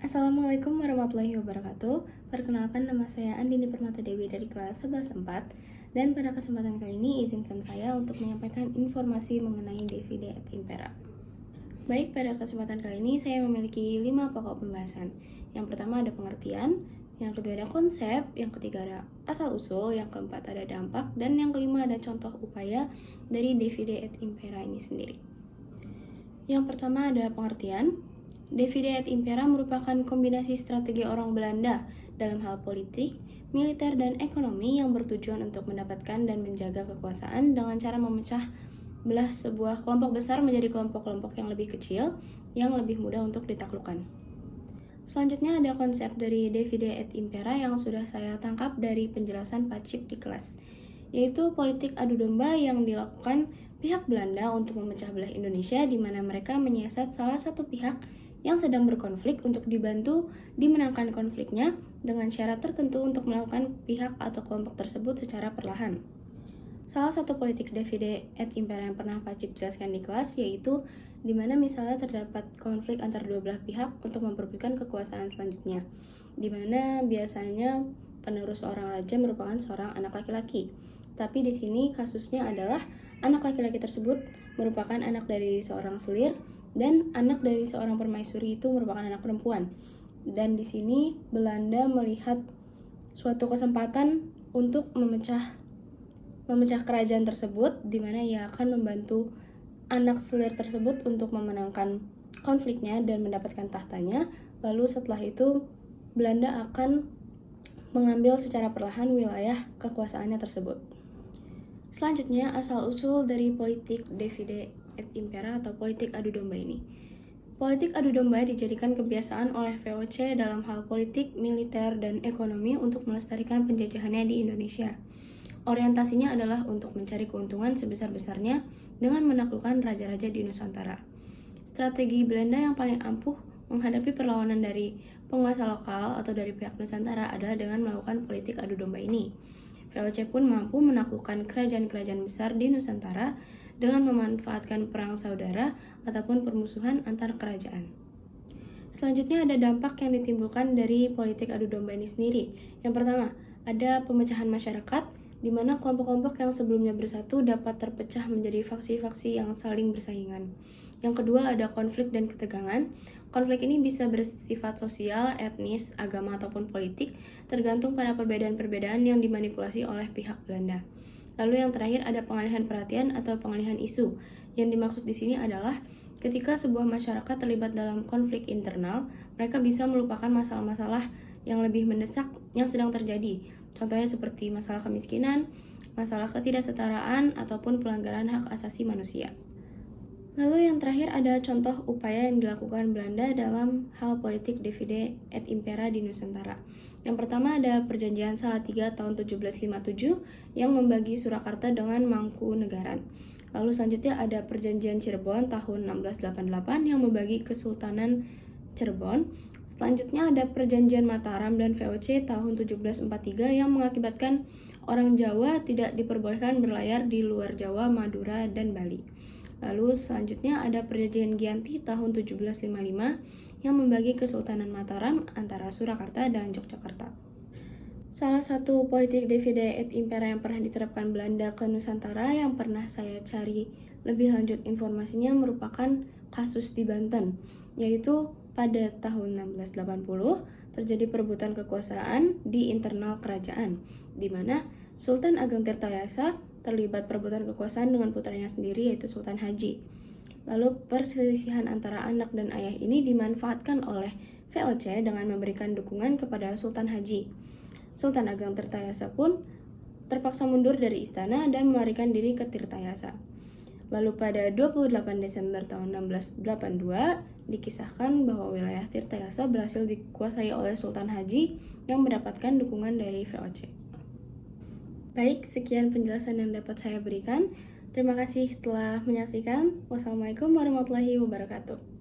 Assalamualaikum warahmatullahi wabarakatuh. Perkenalkan, nama saya Andini Permata Dewi dari kelas 11/4. Dan pada kesempatan kali ini izinkan saya untuk menyampaikan informasi mengenai Divide et Impera. Baik, pada kesempatan kali ini saya memiliki 5 pokok pembahasan. Yang pertama ada pengertian, yang kedua ada konsep, yang ketiga ada asal-usul, yang keempat ada dampak, dan yang kelima ada contoh upaya dari Divide et Impera ini sendiri. Yang pertama ada pengertian. Divide et Impera merupakan kombinasi strategi orang Belanda dalam hal politik, militer, dan ekonomi yang bertujuan untuk mendapatkan dan menjaga kekuasaan dengan cara memecah belah sebuah kelompok besar menjadi kelompok-kelompok yang lebih kecil yang lebih mudah untuk ditaklukkan. Selanjutnya ada konsep dari Divide et Impera yang sudah saya tangkap dari penjelasan Pak Cip di kelas, yaitu politik adu domba yang dilakukan pihak Belanda untuk memecah belah Indonesia, di mana mereka menyiasat salah satu pihak yang sedang berkonflik untuk dibantu dimenangkan konfliknya dengan syarat tertentu untuk melakukan pihak atau kelompok tersebut secara perlahan. Salah satu politik Divide et Impera yang pernah Pak Cip jelaskan di kelas yaitu di mana misalnya terdapat konflik antara dua belah pihak untuk memperebutkan kekuasaan selanjutnya, di mana biasanya penerus seorang raja merupakan seorang anak laki-laki. Tapi di sini kasusnya adalah anak laki-laki tersebut merupakan anak dari seorang selir dan anak dari seorang permaisuri itu merupakan anak perempuan. Dan di sini Belanda melihat suatu kesempatan untuk memecah kerajaan tersebut, di mana ia akan membantu anak selir tersebut untuk memenangkan konfliknya dan mendapatkan tahtanya. Lalu setelah itu Belanda akan mengambil secara perlahan wilayah kekuasaannya tersebut. Selanjutnya, asal-usul dari politik Divide et Impera atau politik adu domba ini. Politik adu domba dijadikan kebiasaan oleh VOC dalam hal politik, militer, dan ekonomi untuk melestarikan penjajahannya di Indonesia. Orientasinya adalah untuk mencari keuntungan sebesar-besarnya dengan menaklukkan raja-raja di Nusantara. Strategi Belanda yang paling ampuh menghadapi perlawanan dari penguasa lokal atau dari pihak Nusantara adalah dengan melakukan politik adu domba ini. VOC pun mampu menaklukkan kerajaan-kerajaan besar di Nusantara dengan memanfaatkan perang saudara ataupun permusuhan antar kerajaan. Selanjutnya ada dampak yang ditimbulkan dari politik adu domba ini sendiri. Yang pertama, ada pemecahan masyarakat, di mana kelompok-kelompok yang sebelumnya bersatu dapat terpecah menjadi faksi-faksi yang saling bersaingan. Yang kedua, ada konflik dan ketegangan. Konflik ini bisa bersifat sosial, etnis, agama, ataupun politik, tergantung pada perbedaan-perbedaan yang dimanipulasi oleh pihak Belanda. Lalu yang terakhir ada pengalihan perhatian atau pengalihan isu. Yang dimaksud di sini adalah ketika sebuah masyarakat terlibat dalam konflik internal, mereka bisa melupakan masalah-masalah yang lebih mendesak yang sedang terjadi. Contohnya seperti masalah kemiskinan, masalah ketidaksetaraan, ataupun pelanggaran hak asasi manusia. Lalu yang terakhir ada contoh upaya yang dilakukan Belanda dalam hal politik Divide et Impera di Nusantara. Yang pertama ada Perjanjian Salatiga tahun 1757 yang membagi Surakarta dengan Mangkunegaran. Lalu selanjutnya ada Perjanjian Cirebon tahun 1688 yang membagi Kesultanan Cirebon. Selanjutnya ada Perjanjian Mataram dan VOC tahun 1743 yang mengakibatkan orang Jawa tidak diperbolehkan berlayar di luar Jawa, Madura, dan Bali. Lalu selanjutnya ada Perjanjian Giyanti tahun 1755 yang membagi Kesultanan Mataram antara Surakarta dan Yogyakarta. Salah satu politik Divide et Impera yang pernah diterapkan Belanda ke Nusantara yang pernah saya cari lebih lanjut informasinya merupakan kasus di Banten, yaitu pada tahun 1680 terjadi perebutan kekuasaan di internal kerajaan, di mana Sultan Ageng Tirtayasa terlibat perebutan kekuasaan dengan putranya sendiri yaitu Sultan Haji. Lalu perselisihan antara anak dan ayah ini dimanfaatkan oleh VOC dengan memberikan dukungan kepada Sultan Haji. Sultan Ageng Tirtayasa pun terpaksa mundur dari istana dan melarikan diri ke Tirtayasa. Lalu pada 28 Desember tahun 1682 dikisahkan bahwa wilayah Tirtayasa berhasil dikuasai oleh Sultan Haji yang mendapatkan dukungan dari VOC. Baik, sekian penjelasan yang dapat saya berikan. Terima kasih telah menyaksikan. Wassalamualaikum warahmatullahi wabarakatuh.